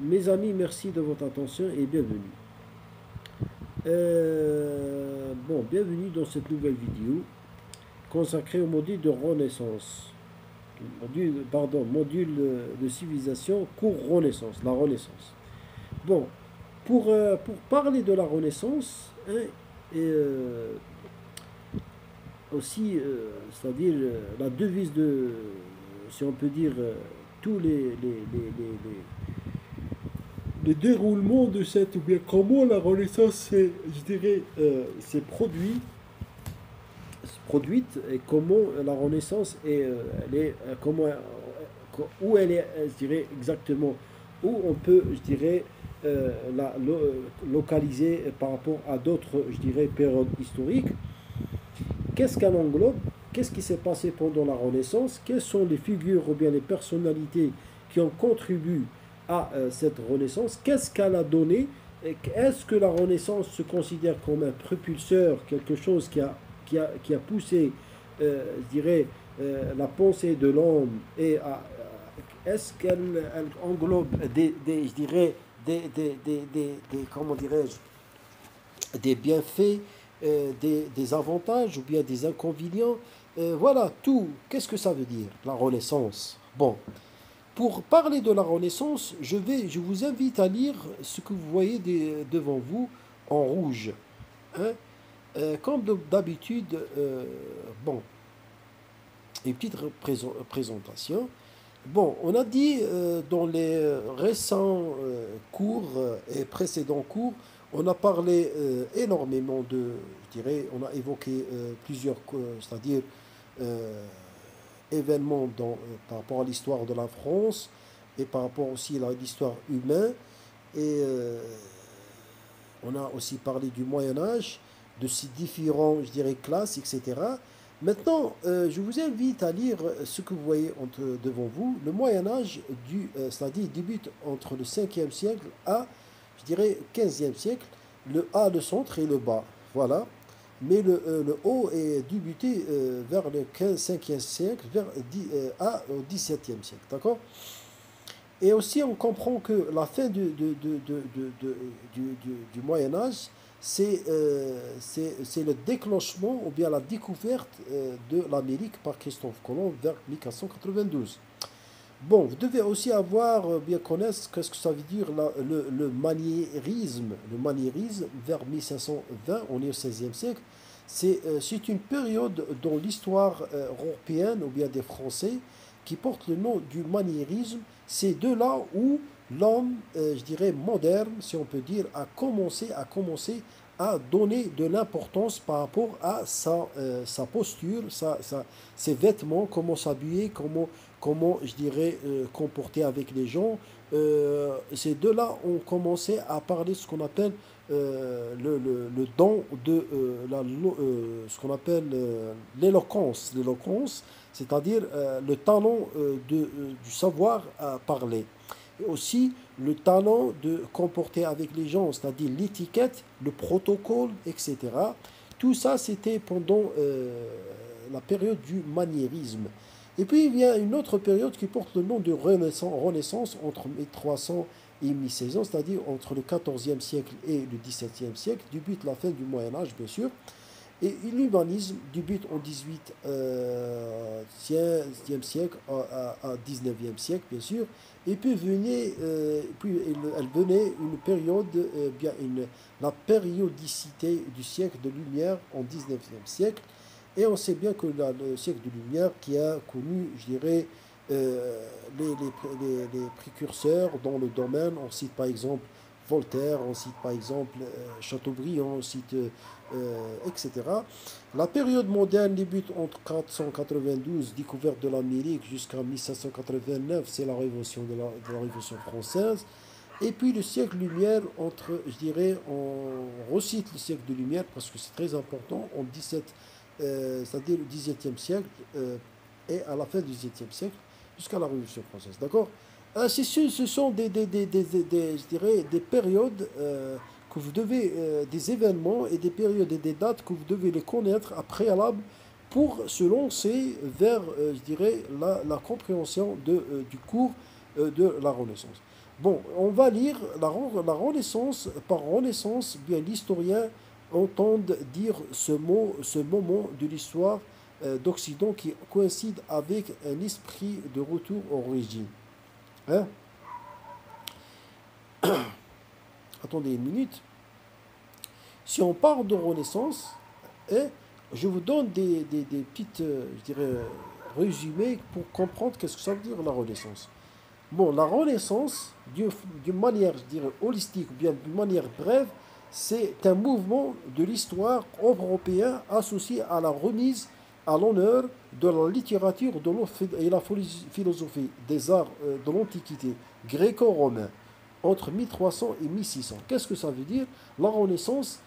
Mes amis, merci de votre attention et bienvenue. Bienvenue dans cette nouvelle vidéo consacrée au module de Renaissance. Module de civilisation, cours Renaissance, la Renaissance. Bon, pour parler de la Renaissance, hein, et aussi, c'est-à-dire la devise de, si on peut dire, tous le déroulement de cette, ou bien comment la Renaissance s'est, je dirais, produite et comment la Renaissance est, elle est comment, où elle est, je dirais exactement, où on peut, je dirais, localiser par rapport à d'autres, je dirais, périodes historiques. Qu'est-ce qu'elle englobe? Qu'est-ce qui s'est passé pendant la Renaissance? Quelles sont les figures ou bien les personnalités qui ont contribué à cette Renaissance? Qu'est-ce qu'elle a donné? Est-ce que la Renaissance se considère comme un propulseur, quelque chose qui a poussé, je dirais, la pensée de l'homme est-ce qu'elle englobe je dirais, comment dirais-je, des bienfaits, des avantages ou bien des inconvénients. Voilà, tout. Qu'est-ce que ça veut dire, la Renaissance? Bon, pour parler de la Renaissance, je vous invite à lire ce que vous voyez devant vous en rouge. Hein. Comme d'habitude, bon, une petite présentation. Bon, on a dit dans les récents cours et précédents cours, on a parlé énormément je dirais, on a évoqué plusieurs, c'est-à-dire euh, événements par rapport à l'histoire de la France et par rapport aussi à l'histoire humaine. Et on a aussi parlé du Moyen Âge, de ses différents, je dirais, classes, etc. Maintenant, je vous invite à lire ce que vous voyez devant vous. Le Moyen Âge, c'est-à-dire débute entre le 5e siècle à, je dirais, 15e siècle. Le A, le centre et le bas. Voilà. Mais le haut est débuté vers le 5e siècle, au 17e siècle. D'accord? Et aussi, on comprend que la fin du Moyen Âge, c'est le déclenchement ou bien la découverte de l'Amérique par Christophe Colomb vers 1492. Bon, vous devez aussi bien connaître ce que ça veut dire le maniérisme. Le maniérisme vers 1520, on est au 16e siècle. C'est une période dans l'histoire européenne ou bien des Français qui porte le nom du maniérisme. C'est de là où l'homme, je dirais, moderne, si on peut dire, a commencé à donner de l'importance par rapport à sa posture, ses vêtements, comment s'habiller, comment je dirais, comporter avec les gens. Ces deux-là ont commencé à parler de ce qu'on appelle le don de ce qu'on appelle l'éloquence. L'éloquence, c'est-à-dire le talent du savoir à parler. Et aussi le talent de comporter avec les gens, c'est-à-dire l'étiquette, le protocole, etc. Tout ça, c'était pendant la période du maniérisme. Et puis il y a une autre période qui porte le nom de Renaissance entre 1300 et 1600, c'est-à-dire entre le 14e siècle et le 17e siècle, débute la fin du Moyen Âge, bien sûr. Et l'humanisme débute au 18e siècle à 19e siècle, bien sûr. Et puis elle venait une période, la périodicité du siècle de lumière en 19e siècle. Et on sait bien que le siècle de lumière qui a connu, je dirais, les précurseurs dans le domaine, on cite par exemple Voltaire, on cite par exemple Chateaubriand, on cite etc. La période moderne débute entre 492, découverte de l'Amérique, jusqu'en 1789, c'est la révolution de la Révolution française. Et puis le siècle lumière, je dirais, on recite le siècle de lumière parce que c'est très important, en 17, c'est-à-dire le 18e siècle et à la fin du 18e siècle, jusqu'à la Révolution française. D'accord? Ce sont je dirais, des périodes que vous devez, des événements et des périodes et des dates que vous devez les connaître à préalable pour se lancer vers, je dirais, la compréhension du cours de la Renaissance. Bon, on va lire la Renaissance. Par Renaissance, bien l'historien entend dire ce moment de l'histoire d'Occident qui coïncide avec un esprit de retour aux origines. Hein? Attendez une minute. Si on parle de Renaissance, hein, je vous donne des petites, je dirais, résumés pour comprendre qu'est-ce que ça veut dire la Renaissance. Bon, la Renaissance, d'une manière, je dirais, holistique, ou bien d'une manière brève, c'est un mouvement de l'histoire européenne associé à la remise à l'honneur de la littérature et la philosophie des arts de l'Antiquité gréco-romain entre 1300 et 1600. Qu'est-ce que ça veut dire? La Renaissance,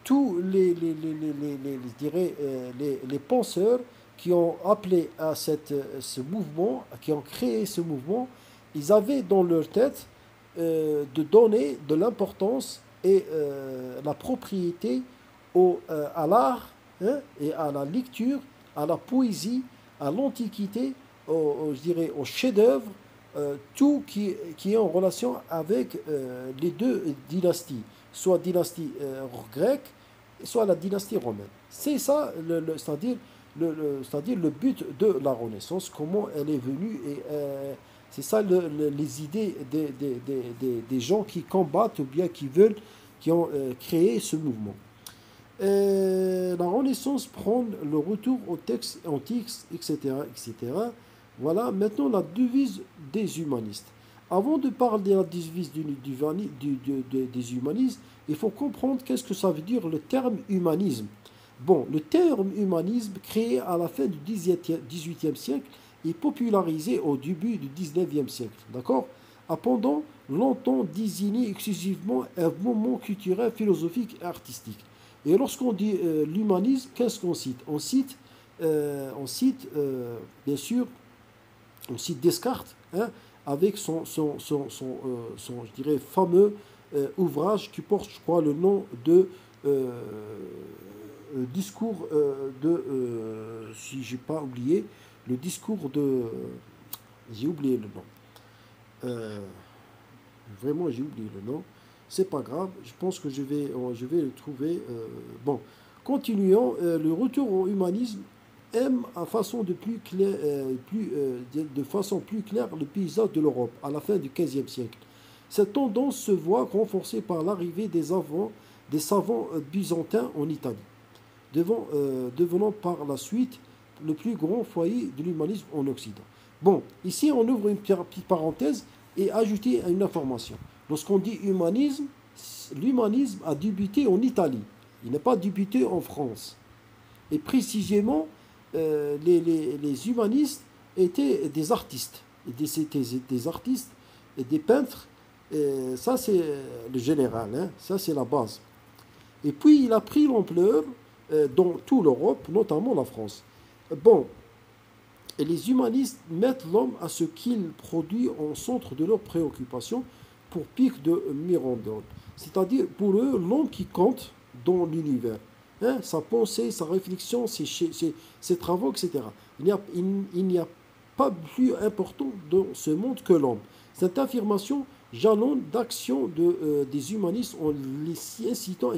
tous je dirais, les penseurs qui ont appelé à ce mouvement, qui ont créé ce mouvement, ils avaient dans leur tête de donner de l'importance et la propriété à l'art, hein, et à la lecture, à la poésie, à l'antiquité, je dirais aux chefs-d'œuvre, tout qui est en relation avec les deux dynasties, soit dynastie grecque, soit la dynastie romaine. C'est ça, c'est-à-dire le but de la Renaissance, comment elle est venue, et c'est ça les idées des gens qui combattent ou bien qui veulent, qui ont créé ce mouvement. La Renaissance prend le retour au texte antique, etc., etc. Voilà maintenant la devise des humanistes. Avant de parler de la devise des humanistes, il faut comprendre qu'est-ce que ça veut dire le terme humanisme. Bon, le terme humanisme, créé à la fin du XVIIIe siècle, est popularisé au début du XIXe siècle. D'accord? A pendant longtemps désigné exclusivement un mouvement culturel, philosophique et artistique. Et lorsqu'on dit l'humanisme, qu'est-ce qu'on cite? Bien sûr, on cite Descartes, hein, avec je dirais, fameux ouvrage qui porte, je crois, le nom de discours si j'ai pas oublié, le discours de... J'ai oublié le nom. Vraiment, j'ai oublié le nom. C'est pas grave, je pense que je vais le trouver. Bon, continuons. Le retour au humanisme aime de façon plus claire le paysage de l'Europe à la fin du XVe siècle. Cette tendance se voit renforcée par l'arrivée des savants byzantins en Italie, devenant par la suite le plus grand foyer de l'humanisme en Occident. Bon, ici on ouvre une petite parenthèse et ajouter une information. Lorsqu'on dit humanisme, l'humanisme a débuté en Italie. Il n'a pas débuté en France. Et précisément, les humanistes étaient des artistes. C'était des artistes et des peintres. Et ça, c'est le général. Hein, ça, c'est la base. Et puis, il a pris l'ampleur dans toute l'Europe, notamment la France. Bon, et les humanistes mettent l'homme à ce qu'il produit en centre de leurs préoccupations pour Pic de Mirandole. C'est-à-dire, pour eux, l'homme qui compte dans l'univers. Hein, sa pensée, sa réflexion, ses travaux, etc. Il n'y a pas plus important dans ce monde que l'homme. Cette affirmation jalonne d'action des humanistes en les incitant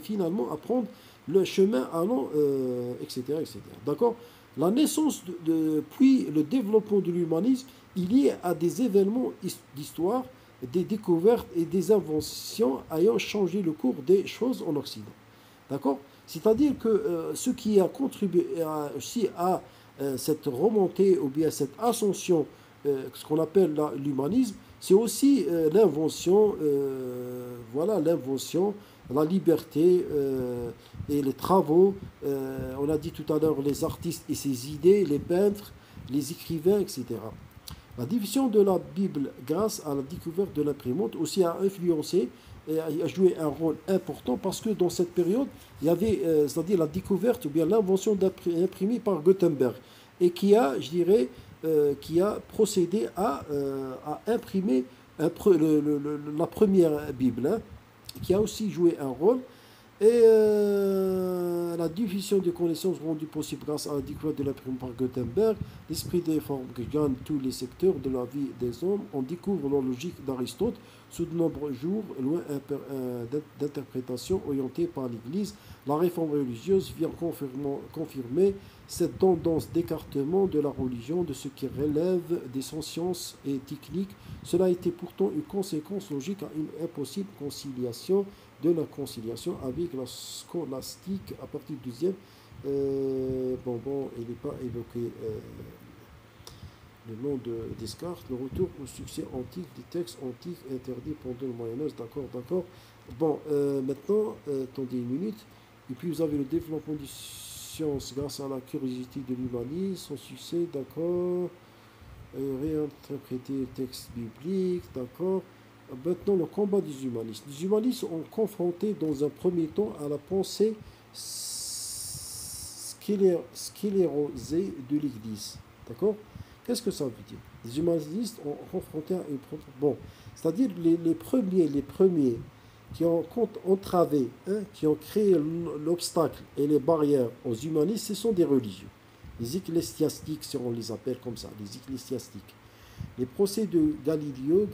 finalement à prendre le chemin allant, etc., etc. D'accord? La naissance puis le développement de l'humanisme est lié à des événements d'histoire, des découvertes et des inventions ayant changé le cours des choses en Occident. D'accord? C'est-à-dire que ce qui a contribué aussi à cette remontée ou bien cette ascension, ce qu'on appelle l'humanisme, c'est aussi l'invention, la liberté et les travaux. On a dit tout à l'heure les artistes et ses idées, les peintres, les écrivains, etc. La diffusion de la Bible grâce à la découverte de l'imprimante aussi a influencé et a joué un rôle important parce que dans cette période, il y avait, c'est-à-dire la découverte ou bien l'invention d'imprimé par Gutenberg et qui a, je dirais, qui a procédé à imprimer la première Bible, hein, qui a aussi joué un rôle. Et la diffusion des connaissances rendue possible grâce à la découverte de l'imprimerie par Gutenberg, l'esprit des formes que gagnent tous les secteurs de la vie des hommes. On découvre la logique d'Aristote sous de nombreux jours, loin d'interprétations orientées par l'Église. La réforme religieuse vient confirmer cette tendance d'écartement de la religion de ce qui relève des sciences et techniques. Cela a été pourtant une conséquence logique à une impossible conciliation de la conciliation avec la scolastique à partir du deuxième. Il n'est pas évoqué le nom de Descartes, le retour au succès antique des textes antiques interdits pendant le Moyen-Âge. D'accord, d'accord. Maintenant, attendez une minute. Et puis vous avez le développement des sciences grâce à la curiosité de l'humanisme, son succès, d'accord. Réinterpréter le texte biblique, d'accord. Maintenant, le combat des humanistes. Les humanistes ont confronté dans un premier temps à la pensée sclérosée de l'Église. D'accord? Qu'est-ce que ça veut dire? Les humanistes ont confronté à une... Bon, c'est-à-dire les premiers qui ont entravé, hein, qui ont créé l'obstacle et les barrières aux humanistes, ce sont des religieux. Les ecclésiastiques, si on les appelle comme ça, les ecclésiastiques. Les procès de Galilée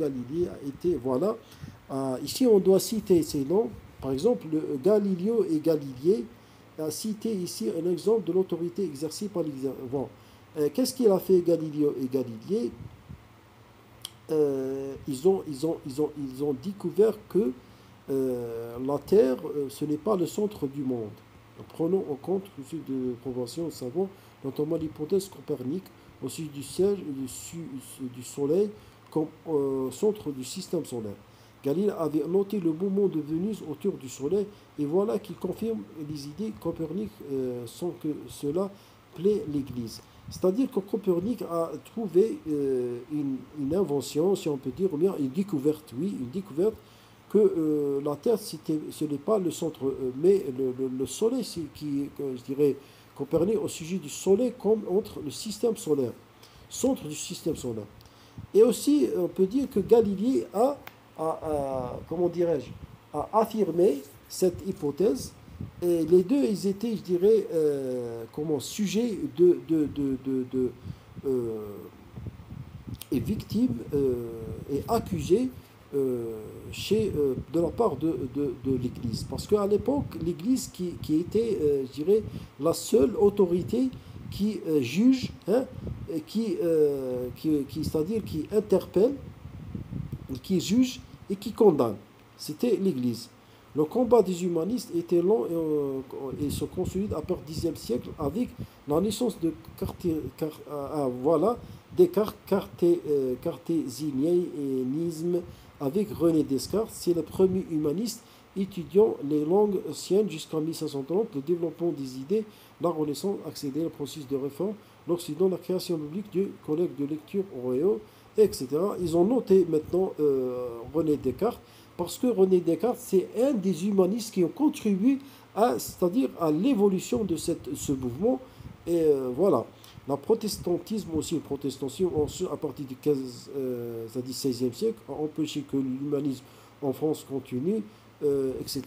a été, voilà, ici on doit citer ces noms, par exemple, Galileo et Galilée a cité ici un exemple de l'autorité exercée par l'exercice. Bon. Qu'est-ce qu'il a fait Galileo et Galilée? Ils ont découvert que la Terre, ce n'est pas le centre du monde. Prenons en compte le sujet de proportion, nous savons, notamment l'hypothèse copernique au sujet du siège du Soleil comme centre du système solaire. Galilée avait noté le mouvement de Vénus autour du Soleil et voilà qu'il confirme les idées coperniques sans que cela plaît l'Église. C'est-à-dire que Copernic a trouvé une invention, si on peut dire, ou bien une découverte, oui, une découverte que la Terre, ce n'est pas le centre, mais le Soleil, je dirais, Copernic au sujet du Soleil comme entre le système solaire, centre du système solaire. Et aussi, on peut dire que Galilée comment dirais-je, a affirmé cette hypothèse. Et les deux, ils étaient, je dirais, sujets euh, et victimes et accusés de la part de l'Église. Parce qu'à l'époque, l'Église qui était, je dirais, la seule autorité qui juge, hein, c'est-à-dire qui interpelle, qui juge et qui condamne. C'était l'Église. Le combat des humanistes était long et se consolide à partir du Xe siècle avec la naissance de des cartésianisme avec René Descartes. C'est le premier humaniste étudiant les langues anciennes jusqu'en 1530, le développement des idées, la Renaissance, accéder au processus de réforme, l'Occident, la création publique du collège de lecture royaux, etc. Ils ont noté maintenant René Descartes, parce que René Descartes, c'est un des humanistes qui ont contribué c'est-à-dire à l'évolution de ce mouvement. Et voilà. Le protestantisme aussi, le protestantisme à partir du 15, c'est-à-dire 16e siècle, a empêché que l'humanisme en France continue, etc.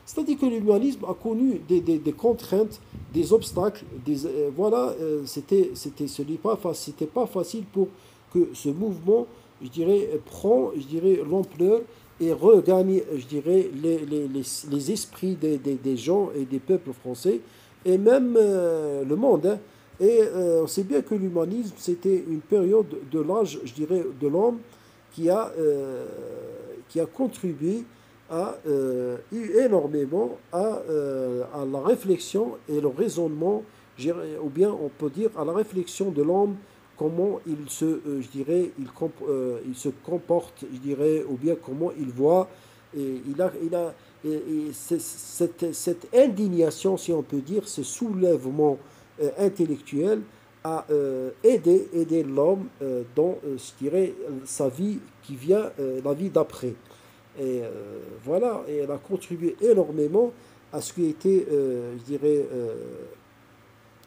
C'est-à-dire que l'humanisme a connu des contraintes, des obstacles, c'était pas facile pour que ce mouvement, je dirais, prend, je dirais, l'ampleur et regagne, je dirais, les esprits des gens et des peuples français, et même le monde. Hein. Et on sait bien que l'humanisme, c'était une période de l'âge, je dirais, de l'homme qui a contribué énormément à la réflexion et le raisonnement, ou bien on peut dire à la réflexion de l'homme, comment je dirais, il se comporte, je dirais, ou bien comment il voit. Et cette indignation, si on peut dire, ce soulèvement intellectuel a aidé l'homme dans, je dirais, sa vie qui vient, la vie d'après. Et voilà, et elle a contribué énormément à ce qui était, je dirais,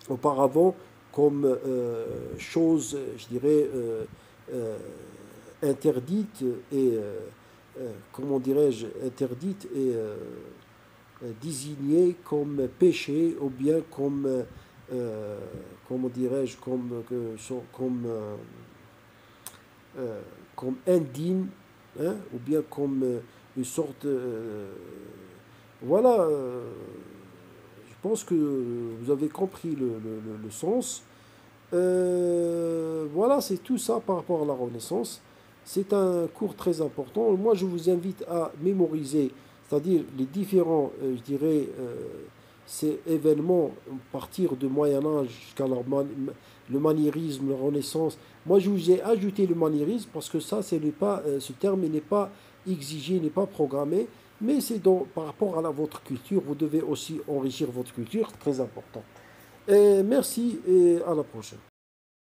auparavant comme chose, je dirais, euh, interdite et, comment dirais-je, interdite et désigné comme péché ou bien comme, comment dirais-je, comme, comme indigne, hein, ou bien comme une sorte... voilà, je pense que vous avez compris le sens. Voilà, c'est tout ça par rapport à la Renaissance. C'est un cours très important. Moi, je vous invite à mémoriser, c'est-à-dire les différents, je dirais, ces événements, à partir du Moyen Âge jusqu'à le maniérisme, la Renaissance. Moi, je vous ai ajouté le maniérisme parce que ça, ce terme n'est pas exigé, n'est pas programmé, mais c'est par rapport à votre culture. Vous devez aussi enrichir votre culture, très important. Et merci et à la prochaine.